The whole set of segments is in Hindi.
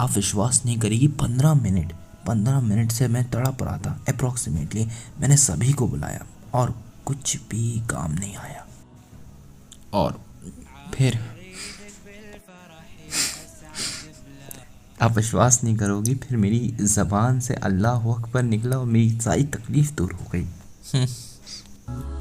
आप विश्वास नहीं करेगी, 15 मिनट से मैं तड़प रहा था अप्रॉक्सीमेटली। मैंने सभी को बुलाया और कुछ भी काम नहीं आया। और फिर आप विश्वास नहीं करोगी, फिर मेरी ज़बान से अल्लाह अकबर निकला और मेरी सारी तकलीफ़ दूर हो गई।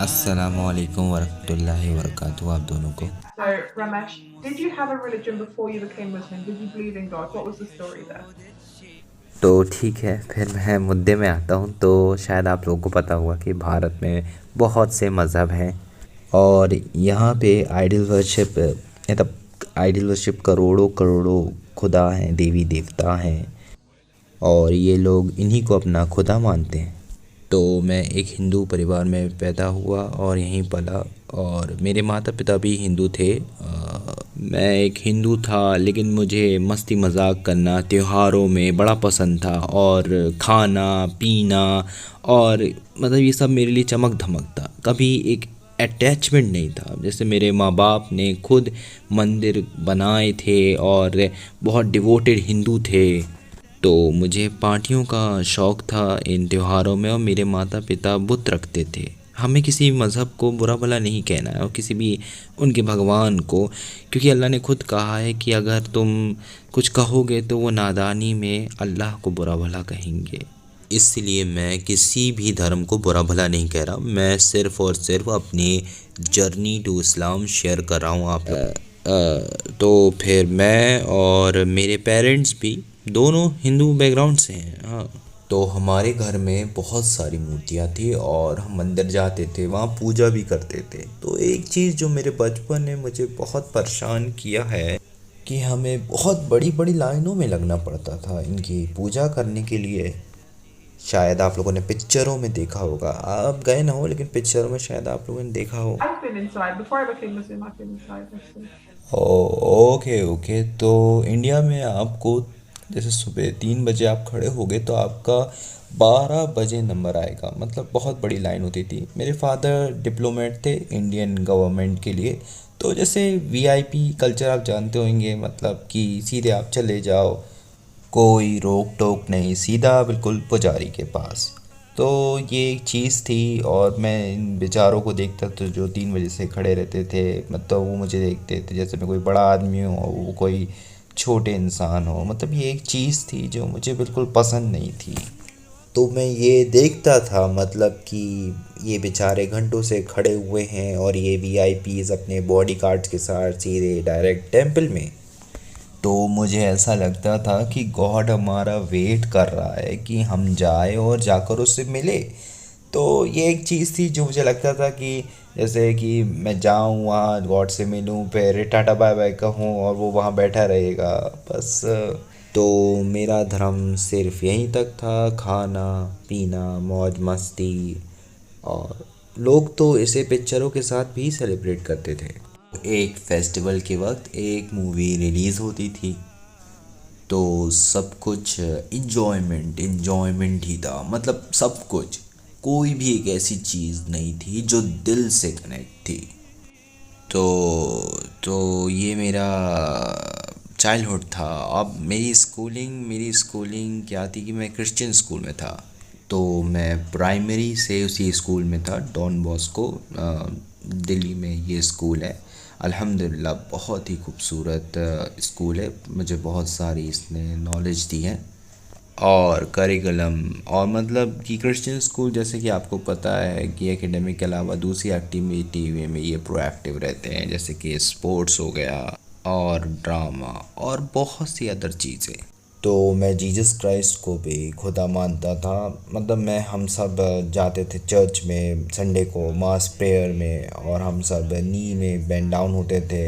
अस्सलामु अलैकुम वरहमतुल्लाहि वबरकातुहू आप दोनों को। So, Ramesh, did you have a religion before you became Muslim? Did you believe in God? What was the story there? तो ठीक है, फिर मैं मुद्दे में आता हूँ। तो शायद आप लोगों को पता होगा कि भारत में बहुत से मज़हब हैं और यहाँ पे आइडल वर्शिप करोड़ों करोड़ों खुदा हैं, देवी देवता हैं और ये लोग इन्हीं को अपना खुदा मानते हैं। तो मैं एक हिंदू परिवार में पैदा हुआ और यहीं पला और मेरे माता पिता भी हिंदू थे। मैं एक हिंदू था, लेकिन मुझे मस्ती मजाक करना त्योहारों में बड़ा पसंद था और खाना पीना और मतलब ये सब मेरे लिए चमक धमक था। कभी एक अटैचमेंट नहीं था। जैसे मेरे माँ बाप ने खुद मंदिर बनाए थे और बहुत डिवोटेड हिंदू थे, तो मुझे पार्टियों का शौक़ था इन त्योहारों में। और मेरे माता पिता बुत रखते थे। हमें किसी मज़हब को बुरा भला नहीं कहना है और किसी भी उनके भगवान को, क्योंकि अल्लाह ने खुद कहा है कि अगर तुम कुछ कहोगे तो वो नादानी में अल्लाह को बुरा भला कहेंगे। इसलिए मैं किसी भी धर्म को बुरा भला नहीं कह रहा, मैं सिर्फ़ और सिर्फ अपनी जर्नी टू इस्लाम शेयर कर रहा हूँ आप लोग। तो फिर मैं और मेरे पेरेंट्स भी दोनों हिंदू बैकग्राउंड से हैं। हाँ, तो हमारे घर में बहुत सारी मूर्तियाँ थी और हम मंदिर जाते थे, वहाँ पूजा भी करते थे। तो एक चीज़ जो मेरे बचपन ने मुझे बहुत परेशान किया है कि हमें बहुत बड़ी बड़ी लाइनों में लगना पड़ता था इनकी पूजा करने के लिए। शायद आप लोगों ने पिक्चरों में देखा होगा, आप गए ना हो लेकिन पिक्चरों में शायद आप लोगों ने देखा हो। I've been inside. Before I became Muslim, I've been inside. Actually. Okay okay. तो इंडिया में आपको जैसे सुबह 3 बजे आप खड़े होगे तो आपका 12 बजे नंबर आएगा, मतलब बहुत बड़ी लाइन होती थी। मेरे फादर डिप्लोमेट थे इंडियन गवर्नमेंट के लिए, तो जैसे वीआईपी कल्चर आप जानते होंगे, मतलब कि सीधे आप चले जाओ, कोई रोक टोक नहीं, सीधा बिल्कुल पुजारी के पास। तो ये एक चीज़ थी और मैं इन बेचारों को देखता तो जो 3 बजे से खड़े रहते थे, मतलब वो मुझे देखते थे जैसे मैं कोई बड़ा आदमी हूँ और वो कोई छोटे इंसान हो। मतलब ये एक चीज़ थी जो मुझे बिल्कुल पसंद नहीं थी। तो मैं ये देखता था, मतलब कि ये बेचारे घंटों से खड़े हुए हैं और ये वीआईपीज़ अपने बॉडी गार्ड्स के साथ सीधे डायरेक्ट टेंपल में। तो मुझे ऐसा लगता था कि गॉड हमारा वेट कर रहा है कि हम जाए और जाकर उससे मिले। तो ये एक चीज़ थी जो मुझे लगता था कि जैसे कि मैं जाऊँ वहाँ गॉड से मिलूँ, फिर टाटा बाय बाय कहूँ और वो वहाँ बैठा रहेगा बस। तो मेरा धर्म सिर्फ यहीं तक था, खाना पीना मौज मस्ती। और लोग तो इसे पिक्चरों के साथ भी सेलिब्रेट करते थे। एक फेस्टिवल के वक्त एक मूवी रिलीज़ होती थी तो सब कुछ इन्जॉयमेंट इन्जॉयमेंट ही था, मतलब सब कुछ। कोई भी एक ऐसी चीज़ नहीं थी जो दिल से कनेक्ट थी। तो ये मेरा चाइल्डहुड था। अब मेरी स्कूलिंग क्या थी कि मैं क्रिश्चियन स्कूल में था। तो मैं प्राइमरी से उसी स्कूल में था, डॉन बॉस्को, दिल्ली में ये स्कूल है। अल्हम्दुलिल्लाह बहुत ही खूबसूरत स्कूल है, मुझे बहुत सारी इसने नॉलेज दी है और करिकुलम। और मतलब कि क्रिश्चियन स्कूल जैसे कि आपको पता है कि एकेडमिक के अलावा दूसरी एक्टिविटी में ये प्रोएक्टिव रहते हैं, जैसे कि स्पोर्ट्स हो गया और ड्रामा और बहुत सी अदर चीज़ें। तो मैं जीसस क्राइस्ट को भी खुदा मानता था। मतलब हम सब जाते थे चर्च में संडे को मास प्रेयर में और हम सब नी में बेंड डाउन होते थे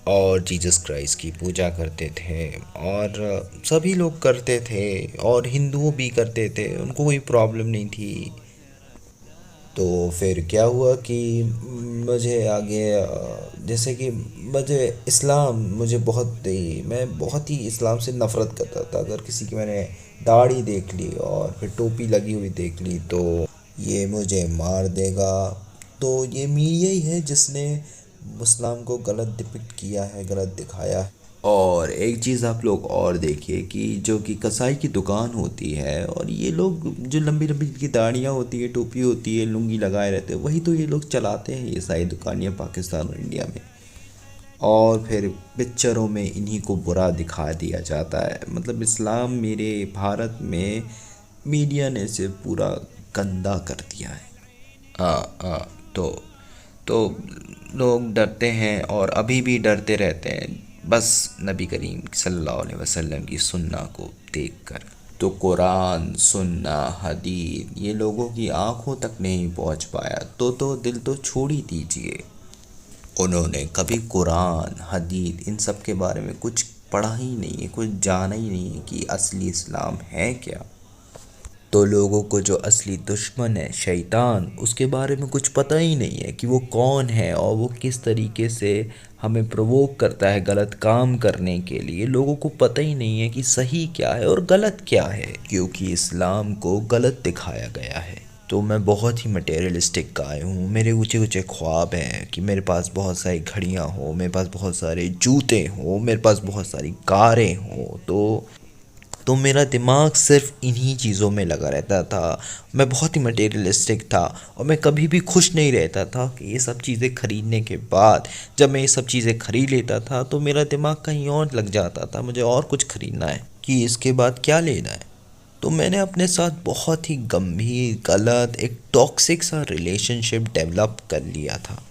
और जीसस क्राइस्ट की पूजा करते थे और सभी लोग करते थे और हिंदुओं भी करते थे, उनको कोई प्रॉब्लम नहीं थी। तो फिर क्या हुआ कि मुझे आगे जैसे कि मुझे बहुत ही मैं बहुत ही इस्लाम से नफ़रत करता था। अगर किसी की मैंने दाढ़ी देख ली और फिर टोपी लगी हुई देख ली तो ये मुझे मार देगा। तो ये मीडिया ही है जिसने इस्लाम को गलत डिपिक्ट किया है, गलत दिखाया है। और एक चीज़ आप लोग और देखिए कि जो कि कसाई की दुकान होती है, और ये लोग जो लंबी लंबी की दाढ़ियाँ होती है, टोपी होती है, लुंगी लगाए रहते हैं, वही तो ये लोग चलाते हैं ये सारी दुकानियाँ पाकिस्तान और इंडिया में। और फिर पिक्चरों में इन्हीं को बुरा दिखा दिया जाता है। मतलब इस्लाम मेरे भारत में मीडिया ने इसे पूरा गंदा कर दिया है। हाँ, तो लोग डरते हैं और अभी भी डरते रहते हैं बस नबी करीम सल्लल्लाहु अलैहि वसल्लम की सुन्ना को देखकर। तो कुरान, सुन्ना, हदीस ये लोगों की आंखों तक नहीं पहुंच पाया तो दिल तो छोड़ ही दीजिए। उन्होंने कभी कुरान, हदीस इन सब के बारे में कुछ पढ़ा ही नहीं है, कुछ जाना ही नहीं है कि असली इस्लाम है क्या। तो लोगों को जो असली दुश्मन है शैतान, उसके बारे में कुछ पता ही नहीं है कि वो कौन है और वो किस तरीके से हमें प्रोवोक करता है गलत काम करने के लिए। लोगों को पता ही नहीं है कि सही क्या है और गलत क्या है, क्योंकि इस्लाम को गलत दिखाया गया है। तो मैं बहुत ही मटेरियलिस्टिक गाय हूँ। मेरे ऊंचे ऊंचे ख्वाब हैं कि मेरे पास बहुत सारी घड़ियाँ हो, मेरे पास बहुत सारे जूते हो, मेरे पास बहुत सारी कारें हो। तो मेरा दिमाग सिर्फ इन्हीं चीज़ों में लगा रहता था। मैं बहुत ही मटेरियलिस्टिक था और मैं कभी भी खुश नहीं रहता था कि ये सब चीज़ें ख़रीदने के बाद जब मैं ये सब चीज़ें ख़रीद लेता था तो मेरा दिमाग कहीं और लग जाता था, मुझे और कुछ ख़रीदना है कि इसके बाद क्या लेना है। तो मैंने अपने साथ बहुत ही गंभीर, गलत, एक टॉक्सिक सा रिलेशनशिप डेवलप कर लिया था।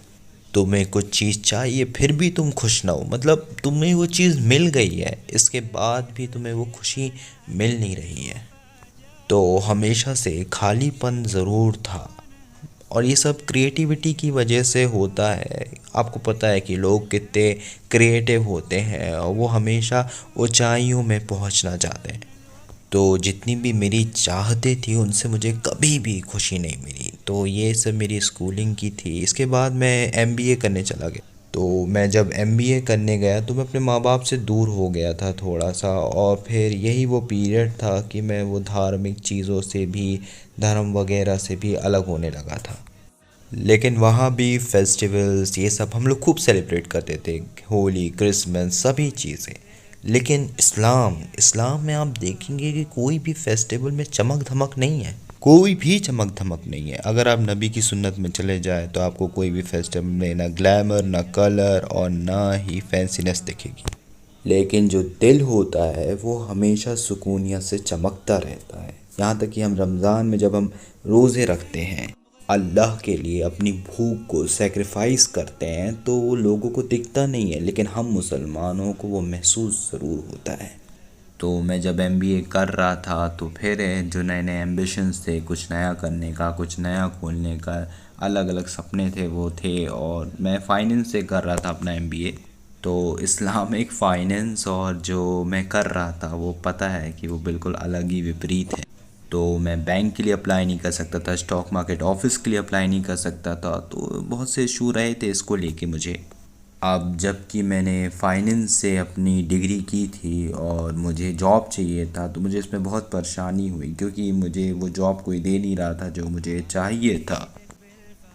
तुम्हें कुछ चीज़ चाहिए फिर भी तुम खुश ना हो, मतलब तुम्हें वो चीज़ मिल गई है, इसके बाद भी तुम्हें वो खुशी मिल नहीं रही है। तो हमेशा से खालीपन ज़रूर था और ये सब क्रिएटिविटी की वजह से होता है। आपको पता है कि लोग कितने क्रिएटिव होते हैं और वो हमेशा ऊंचाइयों में पहुंचना चाहते हैं। तो जितनी भी मेरी चाहते थी उनसे मुझे कभी भी खुशी नहीं मिली। तो ये सब मेरी स्कूलिंग की थी। इसके बाद मैं एमबीए करने चला गया। तो मैं जब एमबीए करने गया तो मैं अपने माँ बाप से दूर हो गया था थोड़ा सा, और फिर यही वो पीरियड था कि मैं वो धार्मिक चीज़ों से भी, धर्म वगैरह से भी अलग होने लगा था। लेकिन वहाँ भी फेस्टिवल्स ये सब हम लोग खूब सेलिब्रेट करते थे, होली, क्रिसमस, सभी चीज़ें। लेकिन इस्लाम में आप देखेंगे कि कोई भी फेस्टिवल में चमक धमक नहीं है, कोई भी चमक धमक नहीं है। अगर आप नबी की सुन्नत में चले जाए तो आपको कोई भी फेस्टिवल में ना ग्लैमर, ना कलर और ना ही फैंसीनेस दिखेगी। लेकिन जो दिल होता है वो हमेशा सुकूनियत से चमकता रहता है। यहाँ तक कि हम रमज़ान में जब हम रोज़े रखते हैं, अल्लाह के लिए अपनी भूख को सेक्रीफाइस करते हैं, तो वो लोगों को दिखता नहीं है, लेकिन हम मुसलमानों को वो महसूस ज़रूर होता है। तो मैं जब एमबीए कर रहा था तो फिर जो नए नए एम्बिशंस थे, कुछ नया करने का, कुछ नया खोलने का, अलग अलग सपने थे वो थे। और मैं फाइनेंस से कर रहा था अपना एमबीए। तो इस्लामिक फ़ाइनेंस और जो मैं कर रहा था वो पता है कि वो बिल्कुल अलग ही विपरीत है। तो मैं बैंक के लिए अप्लाई नहीं कर सकता था, स्टॉक मार्केट ऑफिस के लिए अप्लाई नहीं कर सकता था। तो बहुत से इशू रहे थे इसको लेके मुझे। अब जबकि मैंने फाइनेंस से अपनी डिग्री की थी और मुझे जॉब चाहिए था, तो मुझे इसमें बहुत परेशानी हुई क्योंकि मुझे वो जॉब कोई दे नहीं रहा था जो मुझे चाहिए था।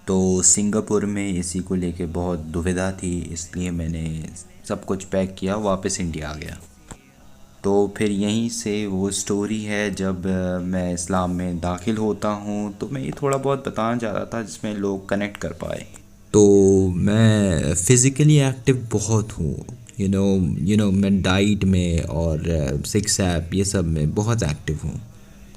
तो सिंगापुर में इसी को लेके बहुत दुविधा थी, इसलिए मैंने सब कुछ पैक किया, वापस इंडिया आ गया। तो फिर यहीं से वो स्टोरी है जब मैं इस्लाम में दाखिल होता हूँ। तो मैं ये थोड़ा बहुत बताना चाह रहा था जिसमें लोग कनेक्ट कर पाए। तो मैं फ़िज़िकली एक्टिव बहुत हूँ, मैं डाइट में और सिक्स ऐप ये सब में बहुत एक्टिव हूँ।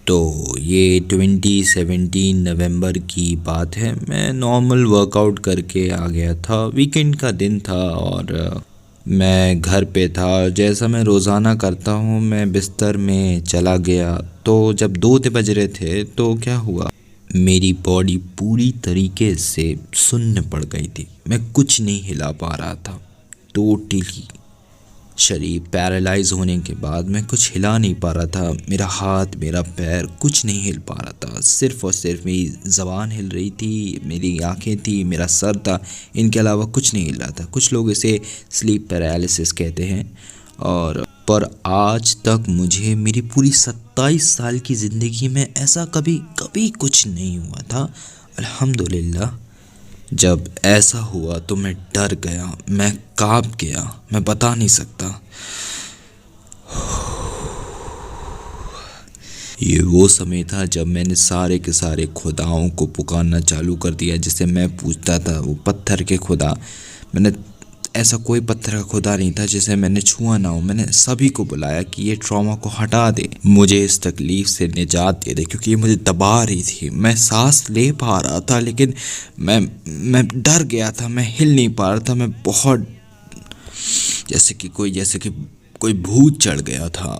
तो ये 2017 नवंबर की बात है। मैं नॉर्मल वर्कआउट करके आ गया था, वीकेंड का दिन था और मैं घर पे था। जैसा मैं रोज़ाना करता हूँ, मैं बिस्तर में चला गया। तो जब 2 बज रहे थे तो क्या हुआ, मेरी बॉडी पूरी तरीके से सुन्न पड़ गई थी। मैं कुछ नहीं हिला पा रहा था, टोटली शरीर पैरालाइज होने के बाद मैं कुछ हिला नहीं पा रहा था। मेरा हाथ, मेरा पैर कुछ नहीं हिल पा रहा था। सिर्फ़ और सिर्फ मेरी ज़बान हिल रही थी, मेरी आंखें थी, मेरा सर था, इनके अलावा कुछ नहीं हिल रहा था। कुछ लोग इसे स्लीप पैरालिसिस कहते हैं। और पर आज तक मुझे मेरी पूरी 27 साल की ज़िंदगी में ऐसा कभी कुछ नहीं हुआ था, अल्हम्दुलिल्लाह। जब ऐसा हुआ तो मैं डर गया, मैं कांप गया, मैं बता नहीं सकता। ये वो समय था जब मैंने सारे के सारे खुदाओं को पुकारना चालू कर दिया जिसे मैं पूछता था। वो पत्थर के खुदा, मैंने ऐसा कोई पत्थर का खुदा नहीं था जिसे मैंने छुआ ना हो। मैंने सभी को बुलाया कि ये ट्रॉमा को हटा दे, मुझे इस तकलीफ से निजात दे दे, क्योंकि ये मुझे दबा रही थी। मैं सांस ले पा रहा था लेकिन मैं डर गया था, मैं हिल नहीं पा रहा था। मैं बहुत जैसे कि कोई भूत चढ़ गया था।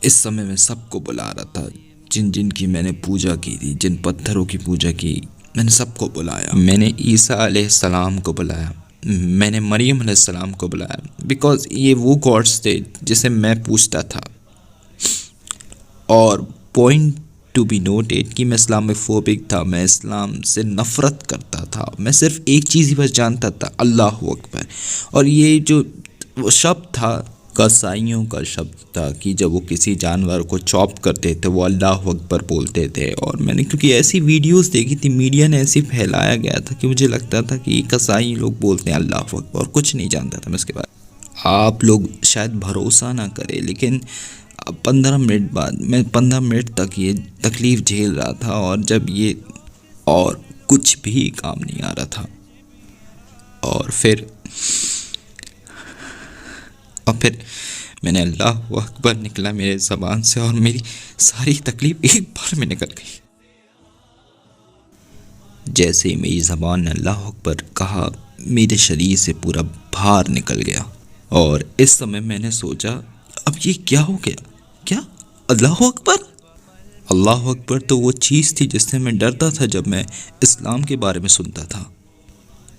इस समय मैं सबको बुला रहा था, जिन जिन की मैंने पूजा की थी, जिन पत्थरों की पूजा की, मैंने सबको बुलाया। मैंने ईसा अलैहिस्सलाम को बुलाया, मैंने मरियम अलैहिस्सलाम को बुलाया, बिकॉज ये वो गॉड्स थे जिसे मैं पूछता था। और पॉइंट टू बी नोटेड कि मैं इस्लामोफोबिक था, मैं इस्लाम से नफ़रत करता था। मैं सिर्फ एक चीज़ ही बस जानता था, अल्लाह अकबर। और ये जो वो शब्द था कसाईयों का शब्द था कि जब वो किसी जानवर को चॉप करते थे वो अल्लाह अकबर बोलते थे। और मैंने क्योंकि ऐसी वीडियोस देखी थी, मीडिया ने ऐसे फैलाया गया था कि मुझे लगता था कि कसाई लोग बोलते हैं अल्लाह अकबर, और कुछ नहीं जानता था मैं इसके बाद। आप लोग शायद भरोसा ना करें लेकिन 15 मिनट बाद मैं 15 मिनट तक ये तकलीफ़ झेल रहा था, और जब ये और कुछ भी काम नहीं आ रहा था। और फिर मैंने अल्लाह अकबर निकला मेरे ज़बान से, और मेरी सारी तकलीफ़ एक बार में निकल गई। जैसे ही मेरी ज़बान ने अल्लाह अकबर कहा, मेरे शरीर से पूरा भार निकल गया। और इस समय मैंने सोचा, अब ये क्या हो गया? क्या अल्लाह अकबर? अल्लाह अकबर तो वो चीज़ थी जिससे मैं डरता था जब मैं इस्लाम के बारे में सुनता था।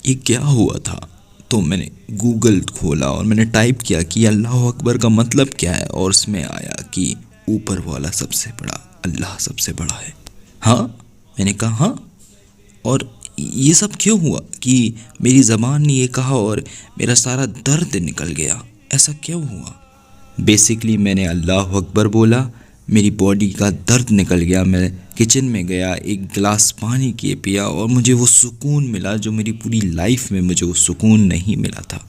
ये क्या हुआ था? तो मैंने गूगल खोला और मैंने टाइप किया कि अल्लाह अकबर का मतलब क्या है, और उसमें आया कि ऊपर वाला सबसे बड़ा, अल्लाह सबसे बड़ा है। हाँ, मैंने कहा हाँ। और ये सब क्यों हुआ कि मेरी ज़बान ने ये कहा और मेरा सारा दर्द निकल गया? ऐसा क्यों हुआ? बेसिकली मैंने अल्लाह अकबर बोला, मेरी बॉडी का दर्द निकल गया। मैं किचन में गया, एक गिलास पानी किए पिया, और मुझे वो सुकून मिला जो मेरी पूरी लाइफ में मुझे वो सुकून नहीं मिला था।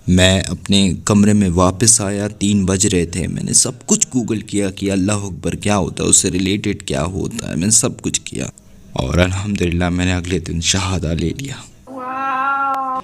मैं अपने कमरे में वापस आया, 3 बज रहे थे। मैंने सब कुछ गूगल किया कि अल्लाह अकबर क्या होता है, उससे रिलेटेड क्या होता है, मैंने सब कुछ किया। और अल्हम्दुलिल्लाह मैंने अगले दिन शहादा ले लिया। Wow.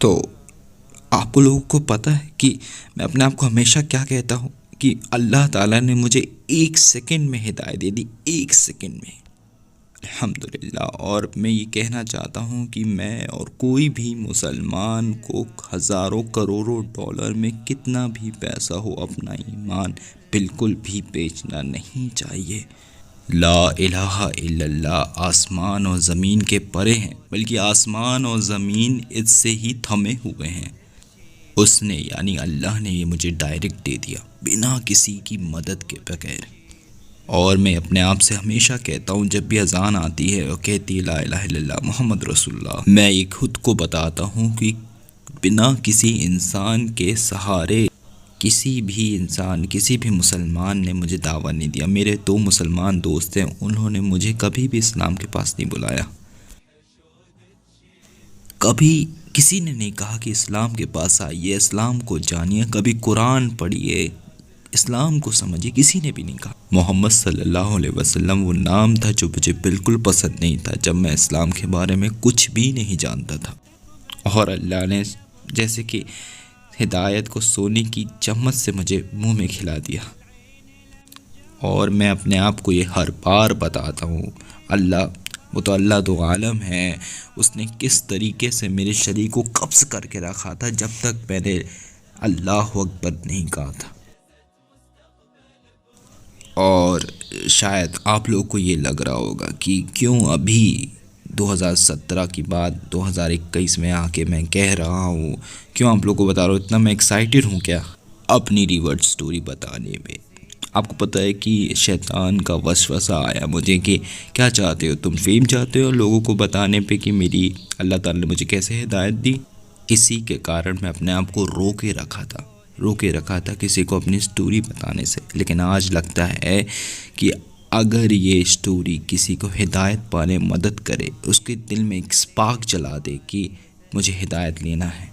तो आप लोगों को पता है कि मैं अपने आप को हमेशा क्या कहता हूँ कि अल्लाह ताला ने मुझे 1 सेकंड में हिदायत दे दी, 1 सेकंड में, अल्हम्दुलिल्लाह। और मैं ये कहना चाहता हूँ कि मैं और कोई भी मुसलमान को हज़ारों करोड़ों डॉलर में कितना भी पैसा हो, अपना ईमान बिल्कुल भी बेचना नहीं चाहिए। ला इलाहा इल्लल्लाह आसमान और ज़मीन के परे हैं, बल्कि आसमान और ज़मीन इससे ही थमे हुए हैं। उसने यानी अल्लाह ने ये मुझे डायरेक्ट दे दिया, बिना किसी की मदद के बगैर। और मैं अपने आप से हमेशा कहता हूँ, जब भी अजान आती है और कहती है ला इलाहा इल्लल्लाह मोहम्मद रसूलुल्लाह, मैं ये खुद को बताता हूँ कि बिना किसी इंसान के सहारे किसी भी मुसलमान ने मुझे दावा नहीं दिया। मेरे 2 मुसलमान दोस्त हैं, उन्होंने मुझे कभी भी इस्लाम के पास नहीं बुलाया। कभी किसी ने नहीं कहा कि इस्लाम के पास आइए, इस्लाम को जानिए, कभी कुरान पढ़िए, इस्लाम को समझिए, किसी ने भी नहीं कहा। मोहम्मद सल्लल्लाहु अलैहि वसल्लम वो नाम था जो मुझे बिल्कुल पसंद नहीं था जब मैं इस्लाम के बारे में कुछ भी नहीं जानता था। और अल्लाह ने जैसे कि हिदायत को सोने की चम्मच से मुझे मुंह में खिला दिया। और मैं अपने आप को ये हर बार बताता हूँ, अल्लाह तो आलम है, उसने किस तरीके से मेरे शरीर को कब्ज़ करके रखा था जब तक मैंने अल्लाह अकबर नहीं कहा था। और शायद आप लोग को ये लग रहा होगा कि क्यों अभी 2017 की बात 2021 में आके मैं कह रहा हूँ, क्यों आप लोगों को बता रहा हूँ, इतना मैं एक्साइटेड हूँ क्या अपनी रिवर्स स्टोरी बताने में। आपको पता है कि शैतान का वसवसा आया मुझे कि क्या चाहते हो तुम, फेम चाहते हो लोगों को बताने पे कि मेरी अल्लाह ताला ने मुझे कैसे हिदायत दी। इसी के कारण मैं अपने आप को रो के रखा था, रोके रखा था किसी को अपनी स्टोरी बताने से। लेकिन आज लगता है कि अगर ये स्टोरी किसी को हिदायत पाने मदद करे, उसके दिल में एक स्पार्क जला दे कि मुझे हिदायत लेना है,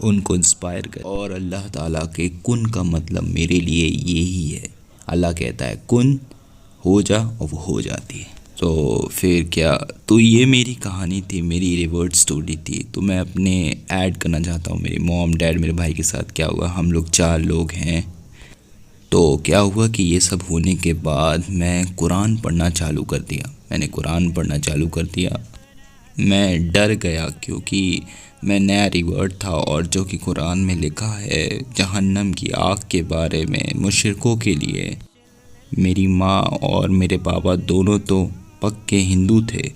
उनको इंस्पायर करे। और अल्लाह ताला के कुन का मतलब मेरे लिए यही है। अल्लाह कहता है कुन हो जा, और वो हो जाती है। तो फिर क्या, तो ये मेरी कहानी थी, मेरी रिवर्ट स्टोरी थी। तो मैं अपने ऐड करना चाहता हूँ मेरी मॉम डैड मेरे भाई के साथ क्या हुआ। हम लोग 4 लोग हैं। तो क्या हुआ कि ये सब होने के बाद मैं कुरान पढ़ना चालू कर दिया। मैंने कुरान पढ़ना चालू कर दिया। मैं डर गया क्योंकि मैं नया रिवर्ट था, और जो कि कुरान में लिखा है जहन्नम की आग के बारे में मुशरिकों के लिए। मेरी माँ और मेरे पापा दोनों तो पक्के हिंदू थे,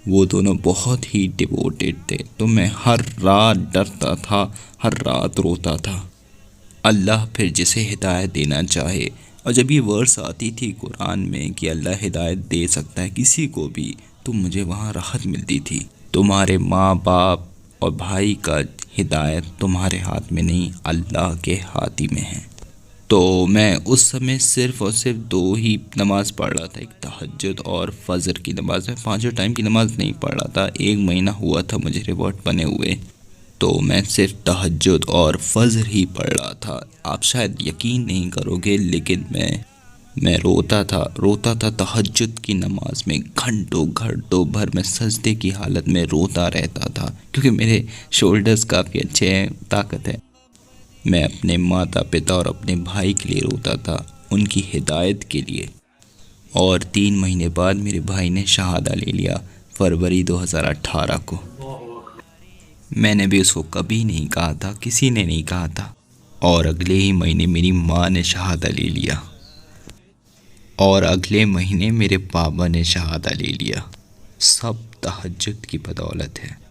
वो दोनों बहुत ही डिवोटेड थे। तो मैं हर रात डरता था, हर रात रोता था। अल्लाह फिर जिसे हिदायत देना चाहे, और जब ये वर्स आती थी कुरान में कि अल्लाह हिदायत दे सकता है किसी को भी, तो मुझे वहाँ राहत मिलती थी। तुम्हारे माँ बाप और भाई का हिदायत तुम्हारे हाथ में नहीं, अल्लाह के हाथ ही में है। तो मैं उस समय सिर्फ़ और सिर्फ 2 ही नमाज़ पढ़ रहा था, एक तहज्जुद और फ़जर की नमाज़। मैं 5 टाइम की नमाज़ नहीं पढ़ रहा था। 1 महीना हुआ था मुझे रिवर्ट बने हुए, तो मैं सिर्फ तहज्जुद और फ़जर ही पढ़ रहा था। आप शायद यकीन नहीं करोगे, लेकिन मैं रोता था तहज्जुद की नमाज में। घंटों भर मैं सजदे की हालत में रोता रहता था, क्योंकि मेरे शोल्डर्स काफ़ी अच्छे हैं, ताकत है। मैं अपने माता पिता और अपने भाई के लिए रोता था, उनकी हिदायत के लिए। और 3 महीने बाद मेरे भाई ने शहादा ले लिया, फरवरी 2018 को। मैंने भी उसको कभी नहीं कहा था, किसी ने नहीं कहा था। और अगले ही महीने मेरी माँ ने शहादा ले लिया, और अगले महीने मेरे पापा ने शहादा ले लिया। सब तहज्जुद की बदौलत है।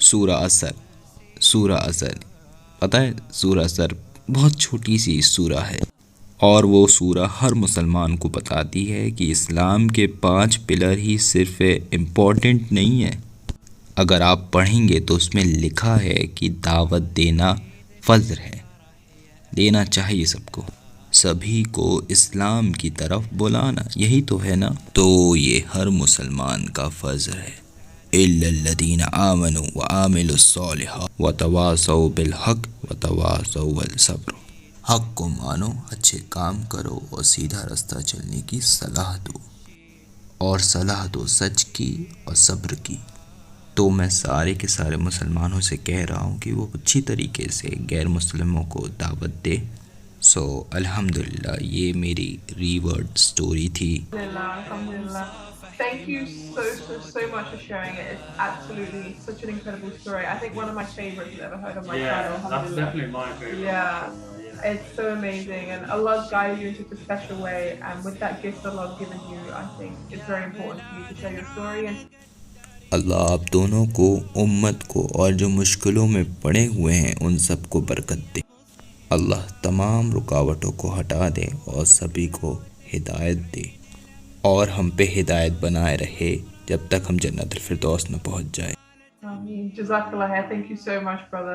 सूरा असर, पता है सूरा असर बहुत छोटी सी सूरा है, और वो सूरा हर मुसलमान को बताती है कि इस्लाम के 5 पिलर ही सिर्फ इम्पोर्टेंट नहीं है। अगर आप पढ़ेंगे तो उसमें लिखा है कि दावत देना फ़र्ज़ है, देना चाहिए सबको, सभी को इस्लाम की तरफ बुलाना, यही तो है ना। तो ये हर मुसलमान का फ़र्ज़ है। इल्लल्लज़ीना आमनू व आमिलुस्सॉलिहात व तवासौ बिल हक़ व तवासौ बिल सब्र। हक़ को मानो, अच्छे काम करो और सीधा रास्ता चलने की सलाह दो, और सलाह दो सच की और सब्र की। तो मैं सारे के सारे मुसलमानों से कह रहा हूँ कि वो अच्छी तरीके से गैर मुस्लिमों को दावत दे। सो अल्हम्दुलिल्लाह, ये मेरी रीवर्ड स्टोरी थी। Alhamdulillah. Thank you so much for sharing it. It's absolutely such an incredible story. I think one of my favorites I've ever heard on my channel. That's Alhamdulillah. definitely my favorite. Yeah. It's so amazing, and Allah's guided you in such a special way, and with that gift Allah's given you, I think it's very important for you to share your story. And अल्लाह आप दोनों को, उम्मत को, और जो मुश्किलों में पड़े हुए हैं उन सबको बरकत दे। अल्लाह तमाम रुकावटों को हटा दे और सभी को हिदायत दे, और हम पे हिदायत बनाए रहे जब तक हम जन्नतुल फिरदौस न पहुँच जाए। Jazakallah khair. Thank you so much, brother.